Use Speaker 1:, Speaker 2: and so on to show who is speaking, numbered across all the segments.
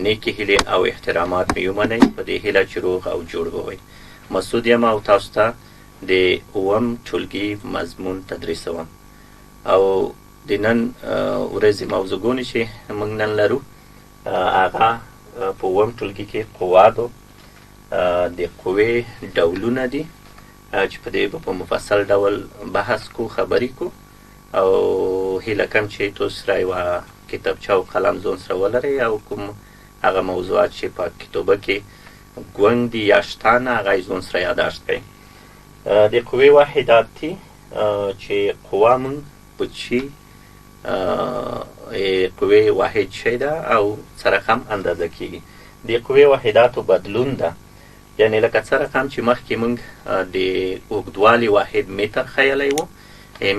Speaker 1: نیکی هیلې او احترامات مې ومنئ په دې هیله چې روغ او جوړ به وئ. مسعود یم او تاسو ته د اووم ټولګي مضمون تدریسوم او د نن ورځې موضوعګونې چې موږ نن لرو هغه په اووم ټولګي کې قوادو د قوې ډولونه دي چې په دې به په مفصل ډول بحث کو خبرې کو او هیله کوم چې تاسو سره یوه کتابچه او قلم ځان سره ولرئ او کوم هغه موضوعات چې په کتابه کې ګونګ دي یا شته نه هغه یې ځان سره یاداشت کړئ. د قوې واحدات دي چې قوه مونږ په چی قوې واحد شی ده او سره هم اندازه کیږي. د قوې واحداتو بدلون ده، یعنی لکه څه رقم چې مخکې مونږ د اوږدوالي واحد متر خیالی و،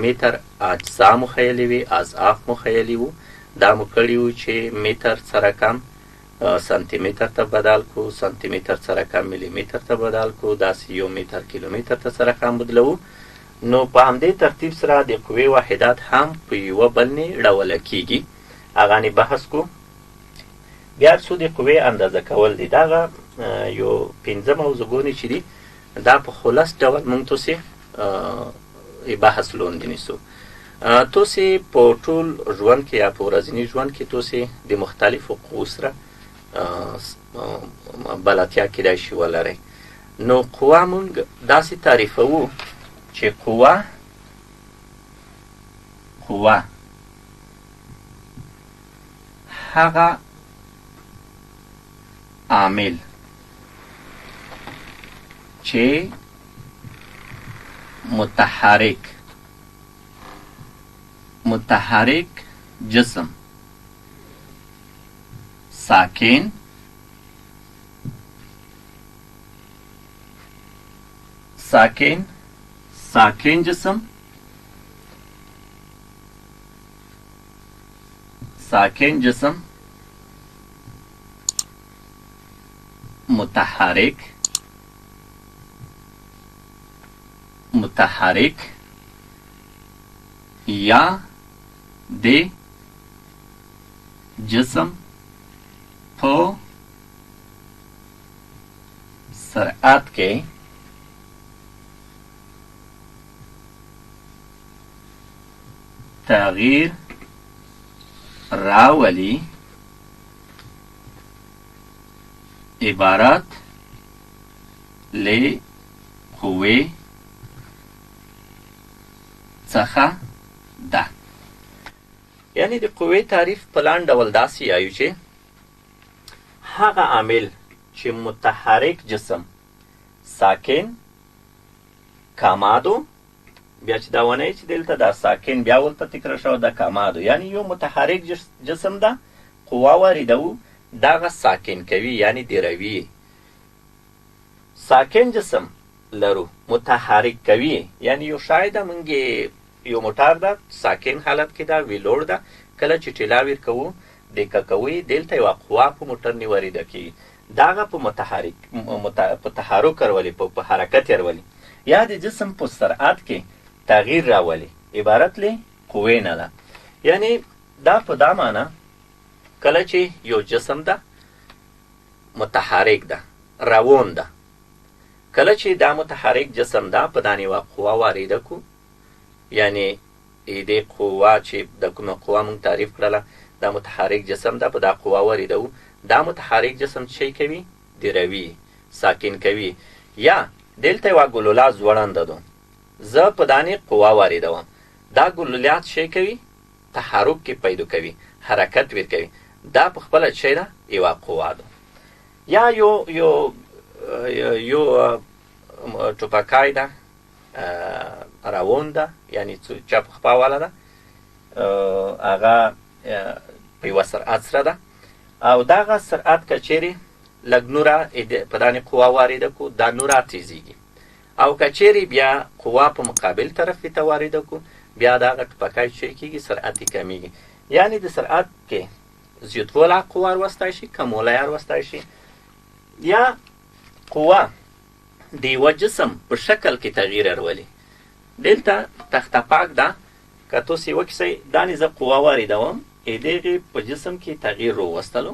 Speaker 1: متر اجزا مو خیالي وي، اضعاف مو خیالي و، دا مو کړي وو چې متر څه رقم سانتی متر ته بدل کو، سانتی متر څه رقم ملي متر ته بدل کو، داسې یو متر کیلومتر ته څه رقم بدلو. نو په همدې ترتیب سره د قوې واحدات هم په یوه بل نه ډوله کیږي، هغه نه بحث کو. بیا څو د قوې اندازه کول دي، دغه یو پنځه موضوعګونې چې دي دا په خلاص ډول موږ تاسې بحث لاندې نیسو. تاسې په ټول ژوند کې یا په ورځني ژوند کې تاسې د مختلفو قوو سره بلدتیا کیدای شي ولرئ. نو قوه مونږ داسې تعریفوو چې قوه هغه عامل چې متحرک جسم ساکن جسم متحرک یا د جسم په سرعت کې تغییر راولي عبارت له قوې څخه ده. یعنی د قوې تعریف په لاندې ډول داسې یایو چې هغه عامل چې متحرک جسم ساکن کامادو، بیا چې دا ونه چې دلته دا ساکن بیا ولته تکرار شو د کامادو، یعنی یو متحرک جسم ده قوه واردوو دغه ساکن کوي یعنی دیروي. ساکن جسم لرو متحرک کوي یعنی یو شاید مونږ یو موټر ده ساکن حالت کې ده ویلوړ ده، کله چې ټیلا ویر کوو د کوي دلته یو قوه په موټر نه وارده کیږي، دغه په تحرک ورولي په حرکت ورولي یا د جسم په سرعت کې تغییر راولي عبارت له قوې نه ده. یعنی دا په دا معنی کله چې یو جسم ده متحرک ده روان ده، کله چې دا متحرک جسم ده په دانې یوه قوه وارده کو، یعنی دې قوه چې د کومه قوه مونږ تعریف کړله دا متحرک جسم ده په دا قوه واردوو، دا متحرک جسم څه کوي دیروي ساکن کوي. یا دلته یوه ګلوله ځوړنده ده، زه په دانې قوه واردوم، دا ګلولیات څه کوي تحرک کې پیدا کوي حرکت ور کوي، دا په خپله څه ده یوه قوه ده. یا یو ټوپکای ده روان ده، یعنی چپ خپه واله ده، هغه په یوه سرعت سره ده او دغه سرعت که چیرې لږ نوره په دانې قوه وارده کو دا نوره تیزیږي، او که چیرې بیا قوه په مقابل طرف ته وارده کو بیا دغه ټوپکی څه کیږي سرعت یې کمیږي. یعنی د سرعت کې زیاتوالی قوه وروستی شي، کموالی وروستی شي. یا قوه د یوه جسم په شکل کې تغییر راولي. دلته تخته پاک ده، که تاسې وکیسئ دا نه زه قوه واردوم دغې په جسم کې تغییر راوستلو،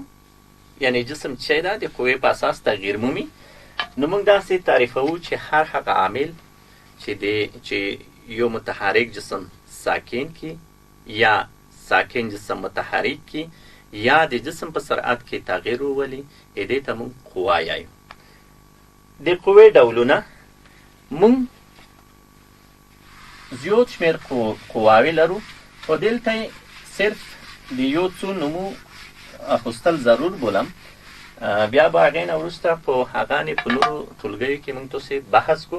Speaker 1: یعنی جسم چې دا د قوې په اساس تغییر مومي، نو موږ داسې تعریفوو چې هر هغه عامل چې یو متحرک جسم ساکن کی یا ساکن جسم متحرک کی یا د جسم په سرعت کې تغییر وولي، دې ته موږ قوه یایو. د قوې ډولونه موږ زیات شمېر قواوې لرو، خو دلته صرف د یو څو نومو اخیستل ضرور بولم، بیا به هغې نه وروسته په هغانې په نورو ټولګیو کې موږ تاسې بحث کو.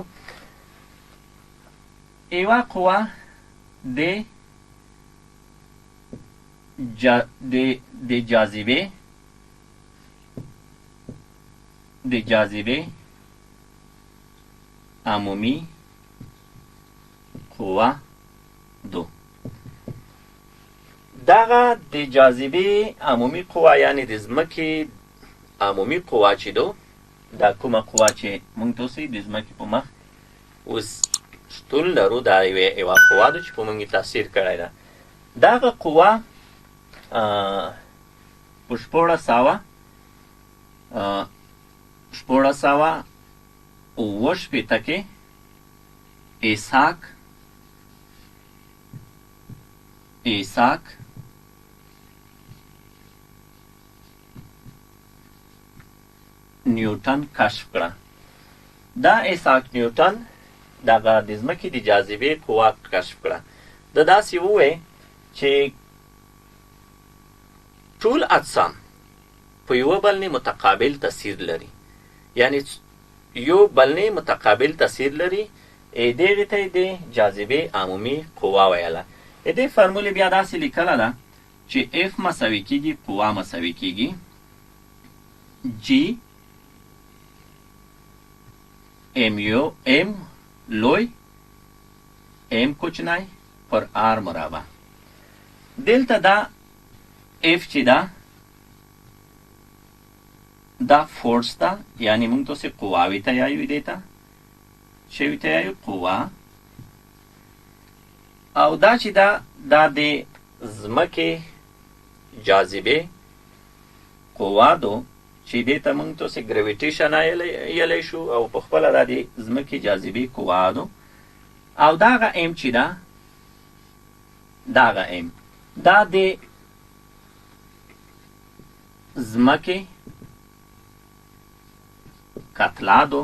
Speaker 1: یوه قوه د جاذبې عمومي قوه دو. دغه د جاذبې عمومي قوه یعنی د ځمکې عمومي قوه چې دو، دا کومه قوه چې موږ تاسې د ځمکې په مخ اوس شتون لرو، دا یوه قوه ده چې په موږ تاثیر کړی ده. دغه قوه په 1608 کې ایساک نیوټن کشف کړه. دا ایساک نیوټن دغه د ځمکې د جاذبې قوه کشف کړه. د داسې ووی چې ټول اجسام په یوه بل نه متقابل تاثیر لري، یعنی یو بل نه متقابل تاثیر لري. دغې ته یې د جاذبې عمومي قوه ویله. دې فرمولې بیا داسې لیکله ده چې اف مساوي کېږي قوه مساوي کېږي جی ام لوی ام کوچنی پر آر مربع. دلته دا اف چې دا فورس ده، یعنی موږ تاسې قواوې ته یایو، دې ته شوي ته یایو قوه. او دا چې دا د ځمکې جاذبې قوه دو چې دې ته موږ تاسې ګریویټیشن یلی شو، او په خپله دا د ځمکې جاذبې قوه دو. او دغه ام چې دغه ام دا د ځمکې کتله دو.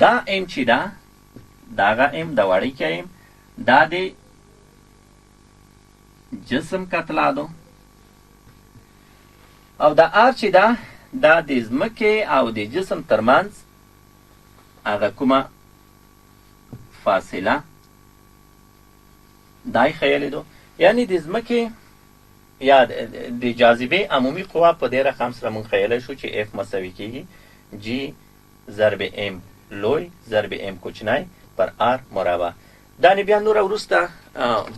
Speaker 1: دا ام چې دغه ام د وړیکه ام دا د جسم کتله دو. او دا آر چې دا د ځمکې او د جسم ترمنځ هغه کومه فاصله دای خیلی دو، یعنی د ځمکې یا د جاذبې عمومي قوه په دې رقم سره موږ خیلی شو چې اف مساوي کېږي جی ضرب ام لوی ضرب ام کوچنی پر آر مربع. دا نه بیا نور وروسته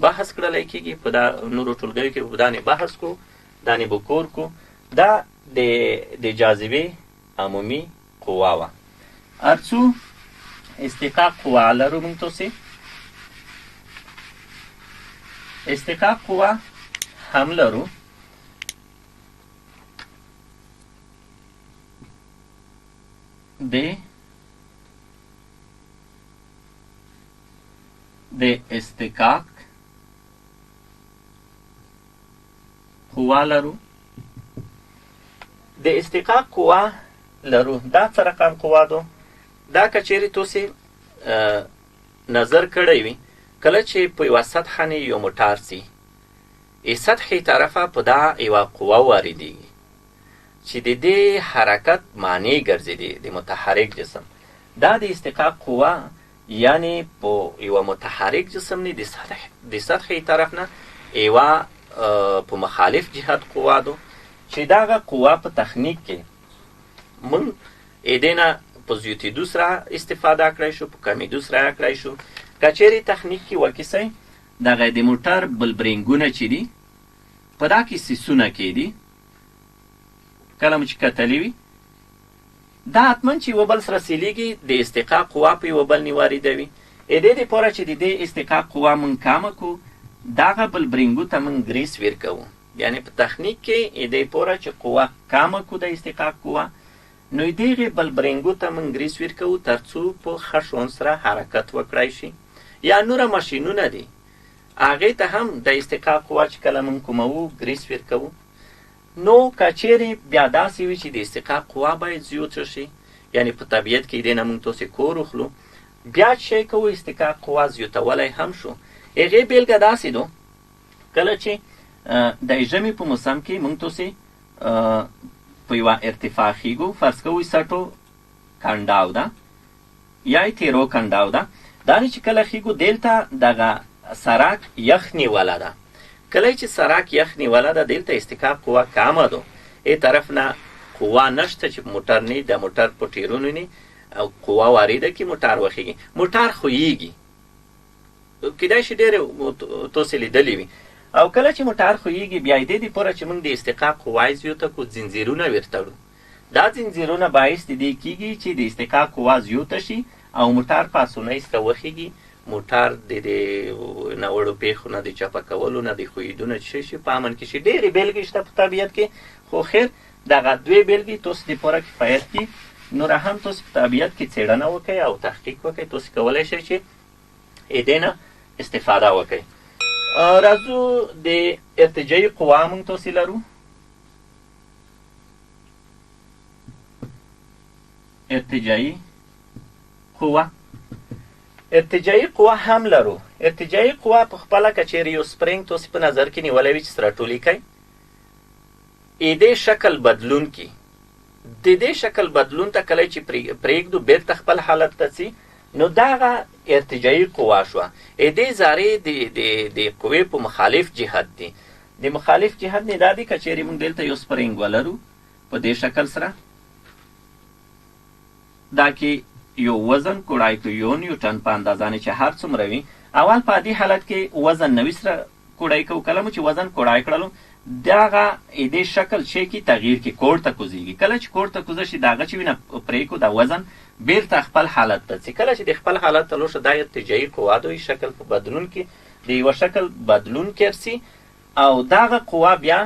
Speaker 1: بحث کړلی کېږي، په دا نورو ټولګیو کې به دا نه بحث کو، دا نه به کور کو. دا د جاذبې عمومي قوه وه. هر څو استقاق قوه لرو موږ تاسې، استقاق قوه هم لرو. د استقاق قوه لرو. د استقاق قوه لرو. دا څه رقم قوه دو؟ دا که چیرې تاسې نظر کړی وي، کله چې په یوه سطحه نه یو موټر سي، سطحې طرفه په دا یوه قوه واردېږي چې د دې حرکت معنی ګرځېدي د متحرک جسم. دا د استقاق قوه یعنی په یوه متحرک جسم نه د سطحې طرف نه یوه په مخالف جهت قوه دو، چې دغه قوه په تخنیک کې موږ دې نه په زیاتېدو سره استفاده کړی شو، په کمېدو سره یې کړی شو. که چیرې تخنیک کې وکیسی دغه د موټر بلبرینګونه چې دي په دا کې سیسونه کېدي، کله مو چې کتلي وي دا حتما چې یوه بل سره سیلیږي، د استقاق قوه په یوه بل نه واردوي. دې دپاره چې د دې استقاق قوه موږ کمه کړو، دغه بلبرینګو ته موږ ګریس ورکوو، یعنی په تخنیک کې دې پوره چې قوه کامه کو د استحقاق قوه نو دغه بل برنګو ته موږ ګریس ورکو ترڅو په خښون سره حرکت وکړای شي یا نور ماشینونه دي هغه ته هم د استحقاق قوه چې کله موږ کومو ګریس ورکو نو کچېری بیا داسې وي چې د استحقاق قوه باید زیات شي یعنی په طبیعت کې دې نه موږ تاسو کور وخلو بیا چې کوو استحقاق قوه زیاتولای هم شو هغه بیلګه داسې دو کله چې د ژمي په موسم کې موږ تاسو په یوه ارتفاع خیږو فرض کوئ سټو کنډاو ده یا یې تیرو کنډاو ده دا چې کله خیږو دلته دغه سرک یخ نیوله ده کله چې سرک یخ نیوله ده دلته استحقاق قوه کامه ده ای طرف نه قوه نشته چې موټر نه د موټر په ټیرونو نه او قوه وارده کې موټر وخیږي موټر خویږي کیدای شي ډېرې تاسو لیدلې وي او کله چې موټر خویږي بیا یې دې پوره چې موږ د استحقاق قوه زیاته کو زنځیرونه ورتړو دا زنځیرونه باعث دې کیږي چې د استحقاق قوه زیاته شي او موټر په اسانۍ سره وخیږي موټر د ناوړو پیښو نه د چپه کولو نه د خویدو نه شي په امن کې شي ډېرې بیلګې شته په طبیعت کې خو خیر دغه دوې بیلګې تاسو دپاره کفایت دي نور هم تاسو په طبیعت کې څېړنه وکړئ او تحقیق وکړئ تاسو کولی شئ چې دې نه استفاده وکړئ راځو د ارتجاعي قوه موږ تاسې لرو ارتجاعي قوه ارتجاعي قوه هم لرو ارتجاعي قوه په خپله که چیرې یو سپرینګ تاسې په نظر کې نیولی وي چې سره ټولي کوي دې شکل بدلون کی د دې شکل بدلون ته کله چې پرېږدو بیرته خپل حالت ته ځي نو دغه ارتجاعي قوه شوه دې ذرې د قوې په مخالف جهت دي د مخالف جهت نه دا دی که چیرې موږ دلته یو سپرینګ ولرو په دې شکل سره دا کې یو وزن کوړای کو یو نیوټن په اندازه نه چې هر څومره وي اول په دې حالت کې وزن 90 سره کوړای کو کله مو چې وزن کوړای کړلو دغه دې شکل شي کې تغییر کې کوړ ته کوزيږي کله چې کوړ ته کوزه شي دغه چې وینه پرېکو د وزن بیرته خپل حالت ته ځي کله چې د خپل حالت ته لوشه د ارتجاعي قوه دوی شکل په بدلون کې د یو شکل بدلون کې او دغه قوه بیا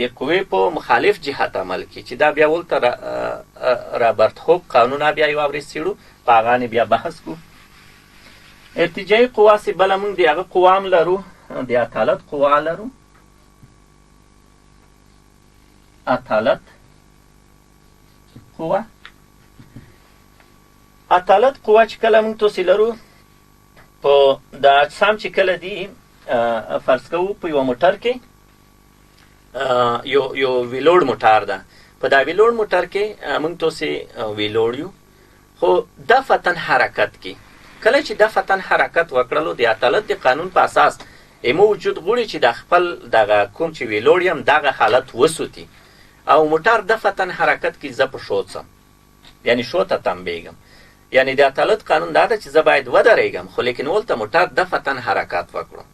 Speaker 1: د قوې په مخالف جهت عمل کوي چې دا بیا ولته رابرت هوک قانون بیا یو اورې سیړو په هغه بیا بحث کو ارتجاعي قوه سي بل موږ د هغه قوه هم لرو د عدالت قوه لرو عدالت قوه عدالت قوه چې کله موږ تاسې لرو په د اجسام چې کله دي فرض کوو په یوه موټر کې یو ویلوړ موټر ده په دا ویلوړ موټر کې موږ تاسې ویلوړ یو خو دفتن حرکت کې کله چې دفتن حرکت وکړلو د عدالت د قانون په اساس ایمو وجود غوړي چې د خپل دغه کوم چې ویلوړ یم دغه حالت وسوتي او موټر دفتن حرکت کې زه په شوت سم یعنی شوته تنبیږم یعنی د عدالت قانون دا ده چې زه باید ودرېږم خو لیکن ولته موټر دفتن حرکت وکړو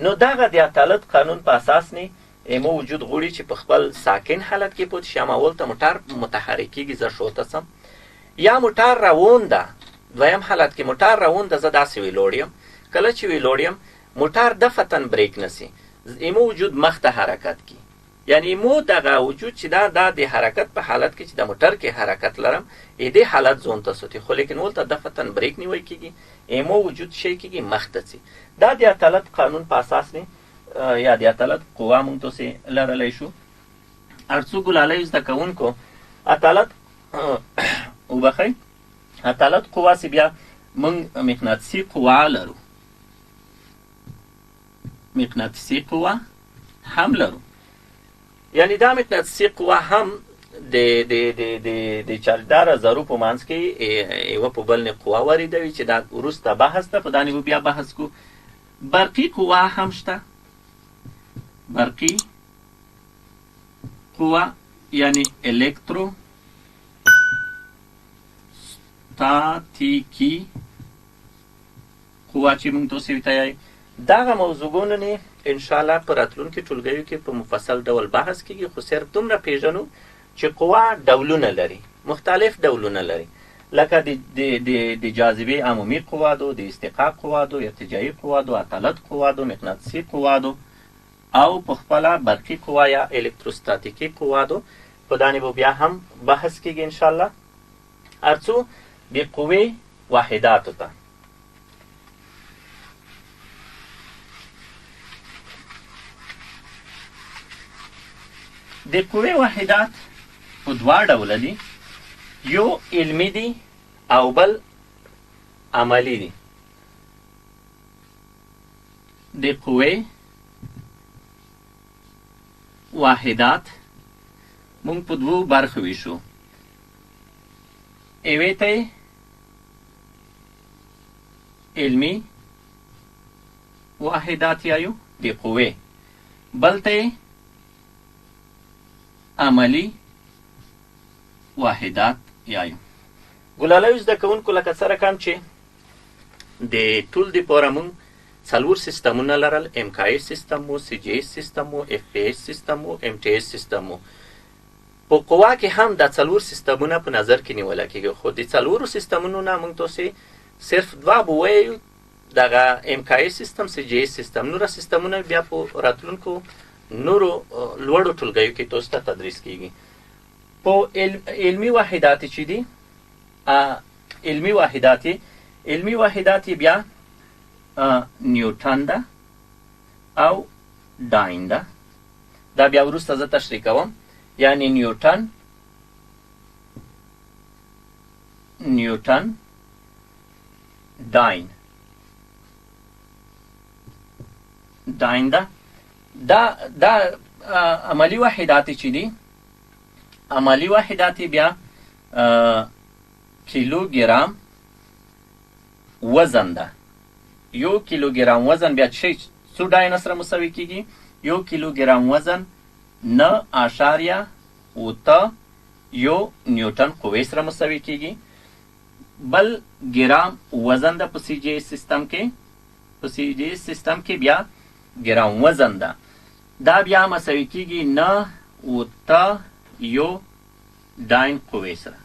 Speaker 1: نو دغه د عدالت قانون په اساس نه ایمو وجود غوړي چې په خپل ساکن حالت کې پوت شم ولته موټر متحرک کېږي زه شوته سم یا موټر روان ده دویم حالت کې موټر روان ده زه داسې ویلوړ یم کله چې ویلوړ یم موټر دفتن بریک نسی ایمو وجود مخ ته حرکت کی یعنی مو دغه وجود چې دا د حرکت په حالت کې چې د موټر کې حرکت لرم دې حالت زون ته سوتی خو لیکن ولته دفتن بریک نیوي کیږي ایمو وجود شي کیږي مخ ته سي دا د عدالت قانون په اساس نه یا د عدالت قوه مونږ تاسې لرلی شو ارڅو ګلالی زده کوونکو عدالت وبخئ عدالت قوه سي بیا مونږ مقناطیسي قوه لرو مقناطیسي قوه هم لرو یعنی دا مقناطیسي قوه هم د چارجداره ذرو په منځ کې یوه په بل نه قوه واردوي چې دا وروسته بحث ده په دا نه بیا بحث کو برقي قوه هم شته برقی قوه یعنی الکترو ستاتیکی قوه چې موږ تاسې ورته یایو دغه موضوعونه نه انشاءالله په راتلونکي ټولګیو کې په مفصل ډول بحث کیږي خو صرف دومره پیژنو چې قوه ډولونه لري مختلف ډولونه لري لکه د جاذبې عمومي قوه دو د استحقاق قوه دو ارتجاعي قوه دو عدالت قوه دو مقناطیسي قوه دو او په خپله برقي قوا یا الکتروستاتیکي قوادو په دانې به بیا هم بحث کیږي انشاءالله. ارڅو د قوې واحداتو ته د قوې واحدات په دوه ډوله دي، یو علمي دي او بل عملی دي. د قوې واحدات مونږ په دوو برخو ویشو. یوې ته علمي واحدات یایو د قوې، بل ته عملی واحدات یایو. ګلالیو زده کوونکو لکه څه رقم چې د ټول دپاره مونږ څلور سیستمونه لرل، MKS سیستم و، CGS سیستم و، FPS سیستم و، MTS سیستم و. په قوا کې هم دا څلور سیستمونه په نظر کې نیوله کېږي، خو د څلورو سیستمونو نه مونږ تاسې صرف دوه به ووایو، دغه MKS سیستم، CGS سیستم. نوره سیستمونه بیا په راتلونکو نورو لوړو ټولګیو کې تاسو ته تدریس کېږي. په علمي واحدات چې دي، علمي واحدات بیا نیوټن ده او ډاین ده. دا بیا وروسته زه تشریح کوم. یعنی نیوټن، ډاین ده. دا عملی واحدات چې دي، عملی واحدات بیا کیلوګرام وزن ده. یو کیلوګرام وزن بیا څو ډاین سره مساوي کیږي؟ یو کیلوګرام وزن 9.8 نیوټن قوې سره مساوي کیږي. بل ګرام وزن ده په CGS سیستم کې، په CGS سیستم کې بیا ګرام وزن ده، دا بیا مساوي کیږي 9.8 قوې سره.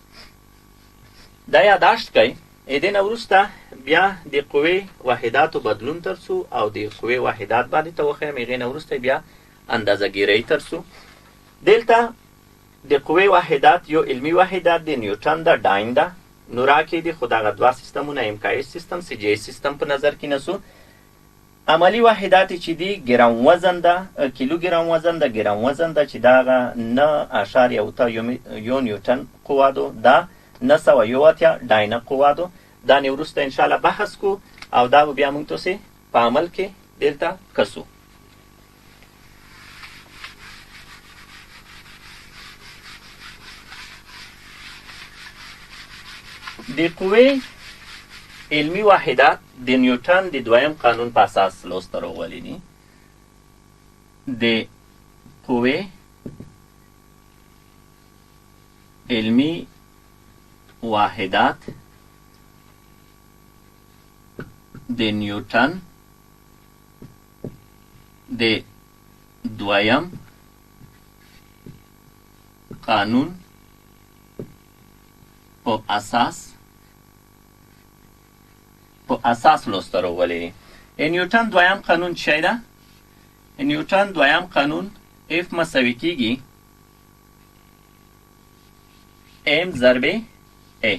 Speaker 1: دا یاداشت کئ. دې نه وروسته بیا د قوې واحداتو بدلون ترسو او د قوې واحدات باندې ته وښیم. هغې نه وروسته بیا اندازهګیرۍ ترسو. دلته د قوې واحدات یو علمي واحدات د نیوټن ده، ډاین ده. نورا کې دي، خو دغه دوه سیستمونه MKS سیستم، CGS سیستم په نظر کې نسو. عملی واحدات چې دي ګرام وزن ده، کیلوګرام وزن ده، ګرام وزن ده چې دغه 9.8 نیوټن قوادو، دا 980 ډاینه قوادو. دا نه وروسته انشاءالله بحث کو او دا به بیا موږ تاسې په عمل کې دلته کسو. د قوې علمي واحدات د نیوټن د دویم قانون په اساس لوسته راغلي دي. د قوې علمي واحدات د نیوټن د دویم قانون په اساس لوسته راغلي دي. نیوټن دویم قانون څه ده؟ نیوټن دویم قانون F مساوي کیږي M ضرب A.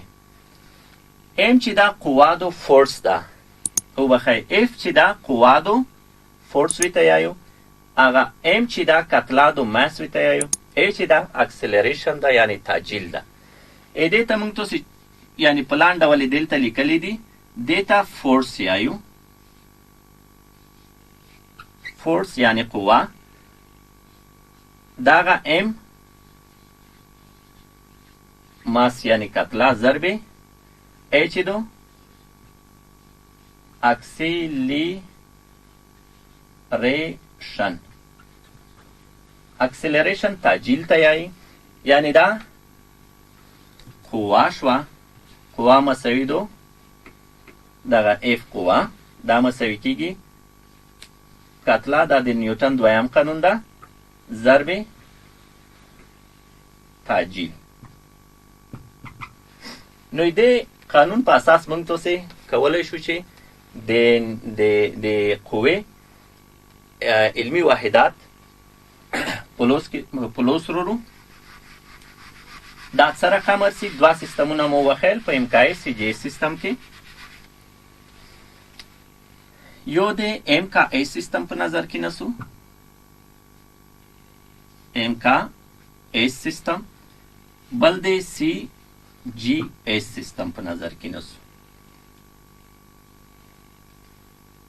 Speaker 1: M چې دا قوادو فورس ده، او بخیر F چې دا قوادو فورس وی ته یایو، هغه M چې دا کتلادو ماس وی ته یایو، A چې دا اکسلریشن ده یعنی تعجیل ده. دې ته موږ تاسې یعنی په لاندې ډول یې دلته لیکلي دي. دې ته فورس یایو، فورس یعنی قوه. دغه M ماس یعنی کتله ضرب A چې دو اکسلریشن تعجیل ته یایي. یعنی دا قوه شوه، قوه مساوي دو دغه F قوه، دا مساوي کیږي کتله، دا د نیوټن دویم قانون ده، ضرب تعجیل. نو دې قانون په اساس موږ تاسې کولی شو چې د قوې علمي واحدات پلوس رورو دا څه رقم ورسي 2 سیستمونه مو وښیل په امکای سی جی سیستم کې. یو د ام کا ای سیستم په نظر کې نسو، ام کا ای سیستم، بل د سی جی ایس سیستم په نظر کې نسو.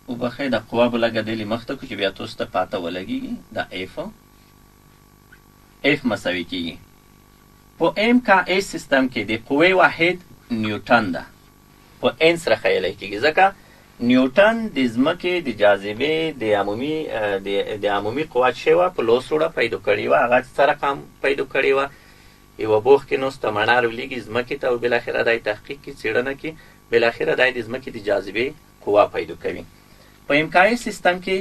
Speaker 1: وبخې د قوا بلګه دلی مخته کو چې بیا تاسو ته پاته ولګي د اف مساوي کیږي. په ام کا ای سیستم کې د قوې واحد نیوټن ده، په ان سره خیال کیږي ځکه نیوټن د ځمکې د جاذبې د عمومي قوت شوه په لوس وړه پیدا کړې وه، هغه څه رقم پیدا کړې وه، یوه بوخ کې نوسته مڼه راولېږي ځمکې ته او بالاخره دا تحقیق کې څېړنه کې بالاخره دا د ځمکې د جاذبې قوه پیدا کوي. په امکاني سیستم کې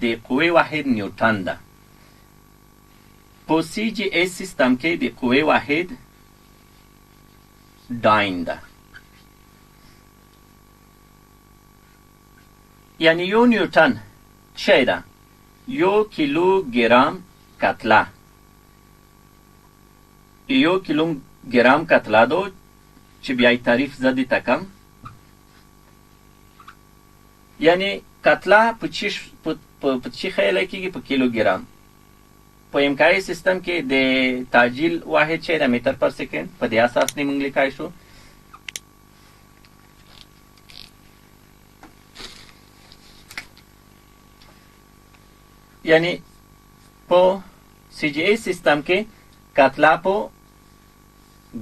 Speaker 1: د قوې واحد نیوټن ده. په سی جی ایس سیستم کې د قوې واحد ډاین ده. یعنی یو نیوټن چی ده؟ یو کیلوګرام کتله، یو کیلوګرام کتله دو چې بیا تعریف زدی تکم، یعنی کتله په چی خیال کیږي؟ په کیلوګرام. په امکاني سیستم کې د تعجیل واحد چی ده؟ متر پر سیکنډ. په دې اساس نه موږ لیکای شو یعنی په سی جی ای سیستم کې کتله په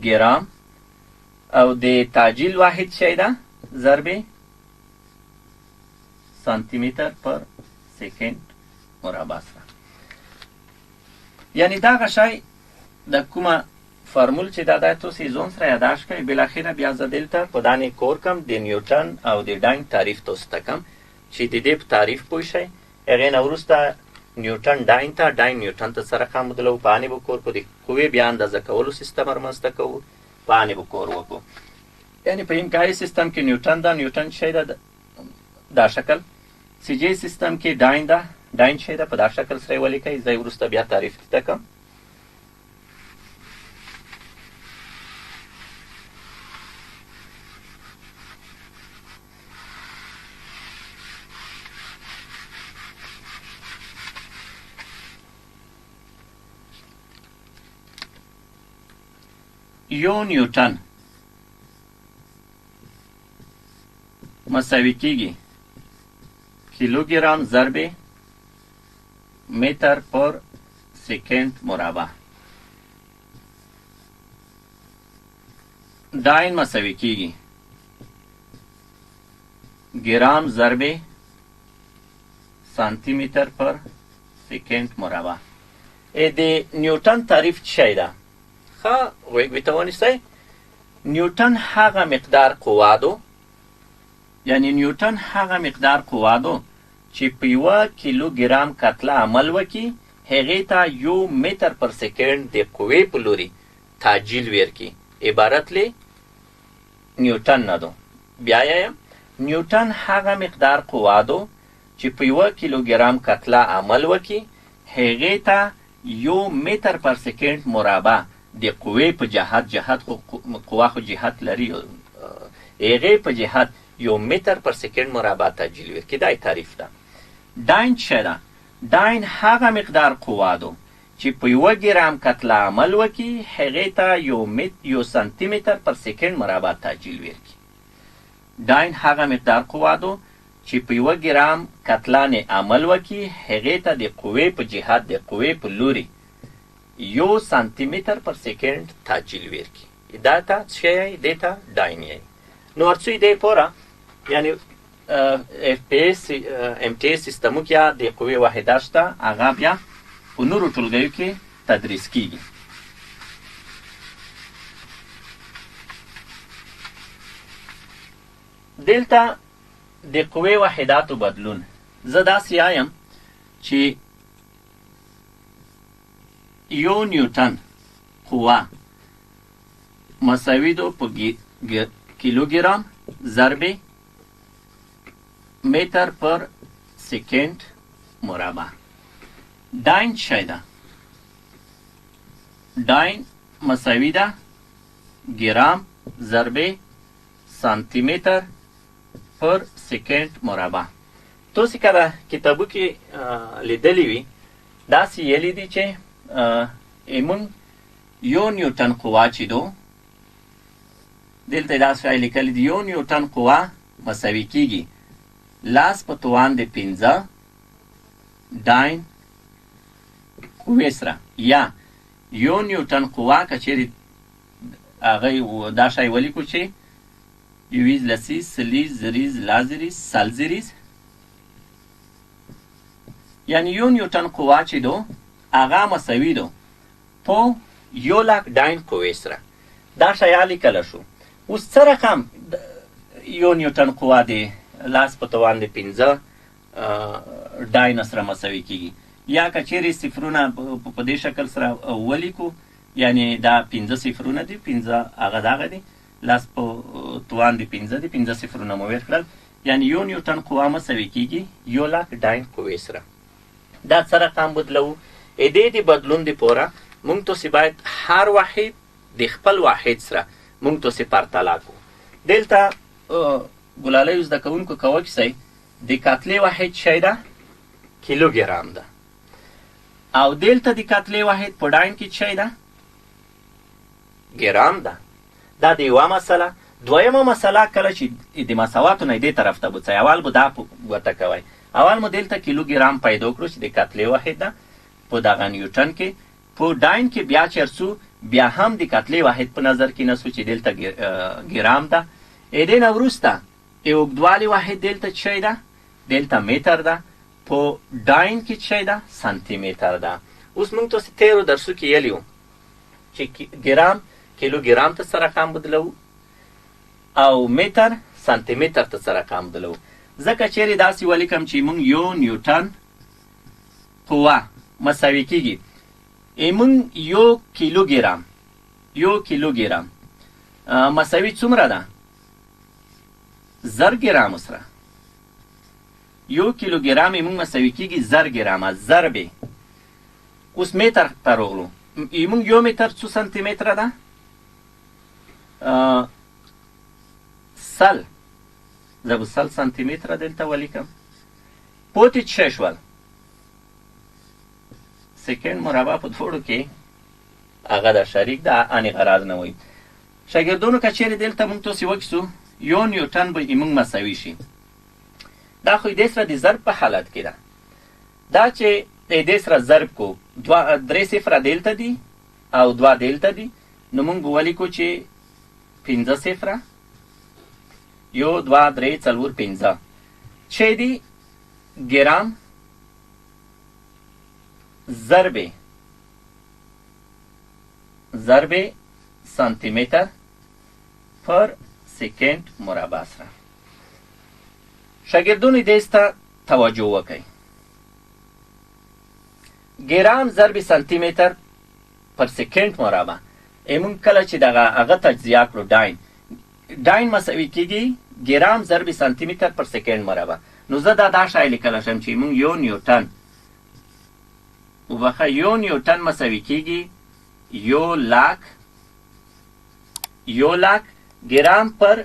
Speaker 1: ګرام او د تعجیل واحد چی ده؟ ضرب سانتی متر پر سیکنډ مربع سره. یعنی دا غشای د کومه فرمول چې دا د تاسو ځون سره یاداش کړئ، بالاخره بیا زه دلته په دانې کور کم د نیوټن او د ډاین تعریف تاسو ته کم چې د دې په تعریف پوه شئ. هغې نه وروسته نیوټن ډاین ته، ډاین نیوټن ته سره رقم بدلو، په انې به کور په د قوې بیا اندازه کولو سیستم رامنځته کوو، په انې به کور وکړو. یعنی په امکاني سیستم کې نیوټن ده، نیوټن شی ده دا شکل. سی جی سیستم کې ډاین ده، ډاین شی ده په دا شکل سره یې ولیکئ. زه یې وروسته بیا تعریف ته کړم. یو نیوټن مساوي کیږي کیلوګرام ضرب متر پر سیکنډ مربع. ډاین مساوي کیږي ګرام ضرب سانتی متر پر سیکنډ مربع. د نیوټن تعریف چی ده؟ ښه غوږ بتوانستی. نیوټن هغه مقدار قوه دو، یعنی نیوټن هغه مقدار قوه دو چې په 1 کیلوګرام کتله عمل وکړي، هغې ته 1 متر پر سیکنډ د قوې په لوري تعجیل ورکړي. عبارت لی نیوټن نه دو. بیا یم نیوټن هغه مقدار قوه دو چې په 1 کیلوګرام کتله عمل وکړي، هغې ته 1 متر پر سیکنډ مربع د قوې په جهت قوه خو جهت لري، هغې په جهت 1 متر پر سیکنډ مربع تعجیل ورکړي. دا تعریف ده. ډاین څه ده؟ ډاین هغه مقدار قوه ده چې په 1 ګرام کتله عمل وکړي، هغې ته 1 سانتي متر پر سیکنډ مربع تعجیل ورکړي. ډاین هغه مقدار قوه ده چې په 1 ګرام کتله نه عمل وکړي، هغې ته د قوې په جهت د قوې په لوري 1 سانتي متر پر سیکنډ تعجیل ورکړي. دا ته څه یې؟ دې ته ډاین یې. نو ورڅوی دې پوره یعنی ام ټي سیستمو کې د قوې واحده شته، هغه بیا په نورو ټولګیو کې تدریس کیږي. دلته د قوې واحداتو بدلون زه داسې وایم چې یو نیوټن قوه مساوي ده په کیلوګرام ضرب متر پر سیکنډ مربع. داین چی ده؟ داین مساوی ده گرام ضرب سانتیمتر پر سکند مربع. تاسو کله کتابو کې لیدلی وي داسې ویلي دي چې موږ یو نیوټن قوه چې دو دلته داسې لیکلي دي یو نیوټن قوه مساوي کیږي لاس په توان د 15 داین قوې سره، یا یو نیوټن قوه که چیرې هغه دا شی ولیکو چې یویز لسیز سلیز زریز لازریز سلزریز، یعنی یو نیوټن قوه چې دو هغه مساوي دو په 1,09,000 قوې سره. دا شی لیکلی شو. اوس څه رقم یو نیوټن قوه د لاس په توان د 15 داین سره مساوي کیږي، یا که چیرې صفرونه په دې شکل سره ولیکو، یعنی دا 15 صفرونه دي، 15 هغه دغه دي، لاس په توان د 15 دي، 15 صفرونه مو ویل کړل، یعنی یو نیوټن قوه مساوي کیږي 1,09,000 قوې سره. دا څه رقم بدلو؟ د دې بدلون دپاره موږ تاسې باید هر واحد د خپل واحد سره موږ تاسې پرتله کړو. دلته ګلالیو زده کوونکو کوه کیسئ د کتلې واحد شی ده کیلوګرام ده، او دلته د کتلې واحد په ډاین کې شی ده ګرام ده. دا د یوه مسله. دویمه مسله کله چې د مساواتو نه دې طرف ته بوځئ، اول به دا ګوته کوئ، اول مو دلته کیلوګرام پیدا کړو چې د کتلې واحد ده په دغه نیوټن کې، په ډاین کې بیا چیرسو بیا هم د کتلې واحد په نظر کې نسو چې دلته ګرام ده. دې نه وروسته د اوږدوالي واحد دلته څه ده؟ دلته متر ده، په ډاین کې څه ده؟ سانتیمتر ده. اوس موږ تاسې تیرو درسو کې ویلي وو چې ګرام کیلوګرام ته څه رقم بدلوو او متر سانتیمتر ته څه رقم بدلوو. ځکه چیرې داسې ولیکم چې موږ یو نیوټن قوه مساوي کیږي موږ یو کیلوګرام مساوي څومره ده؟ 1000 ګرامو سره. یو کیلوګرام موږ مساوي کیږي 1000 ګرامه ضرب. اوس متر ته راغلو، موږ یو متر څو سانتیمتره ده؟ 100. زه به 100 سانتیمتره دلته ولیکم. پاتې څه شول؟ سکند مربع په دواړو کې هغه د شریک ده، انې غرض نه وایي. شاګردانو که چیرې دلته موږ تاسې وکیسو یو نیوټن به موږ مساوي شي. دا خو دې سره د ضرب په حالت کې ده. دا چې دې سره ضرب کو 3 صفره دلته دي او 2 دلته دي، نو موږ به ولیکو چې 15 صفره 1 2 3 4 5 چې دي ګرام ضرب سانتیمتر پر سکند مربع سره. شاګردانو دې ته توجه وکړئ. ګرام ضرب سانتیمتر پر سکند مربع موږ کله چې دغه هغه تجزیه کړو ډاین مساوي کیږي ګرام ضرب سانتیمتر پر سکند مربع. نو زه دا شی لیکلی شم چې موږ یو نیوټن وبخه یو نیوټن مساوي کیږي 1,00,000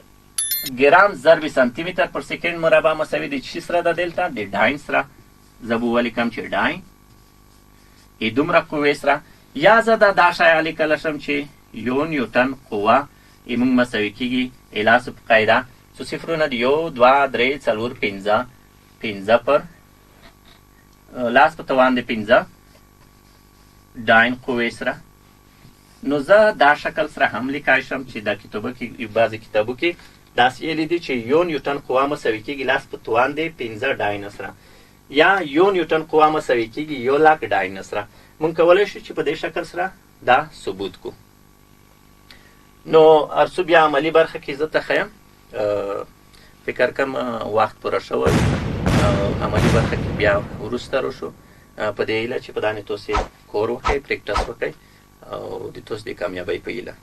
Speaker 1: ګرام ضرب سانتیمتر پر سکند مربع مساوي د چی سره ده؟ دلته د ډاین سره. زه به ولیکم چې ډاین دومره قوې سره، یا زه دا شی لیکلی شم چې یو نیوټن قوه موږ مساوي کیږي لاسو په قاعده څو صفرونه دي 1 2 3 4 5 5 پر لاس په توان د 15 ډاین قوې سره. نو زه دا شکل سره هم لیکای شم چې دا کتابو کې بعضې کتابو کې داسې ویلي دي چې یو نیوټن قوه مساوي کیږي لاس په توان د 15 ډاین سره، یا یو نیوټن قوه مساوي کیږي 1,00,000 ډاین سره. موږ کولی شو چې په دې شکل سره دا ثبوت کو. نو ارڅو بیا عملي برخه کې زه ته ښیم، فکر کوم وخت پوره شوی، عملي برخه کې بیا وروسته راشو په دې هیله چې په دانې تاسې کور وکړئ، پریکټس وکړئ او د تاسو د کامیابۍ په هیله.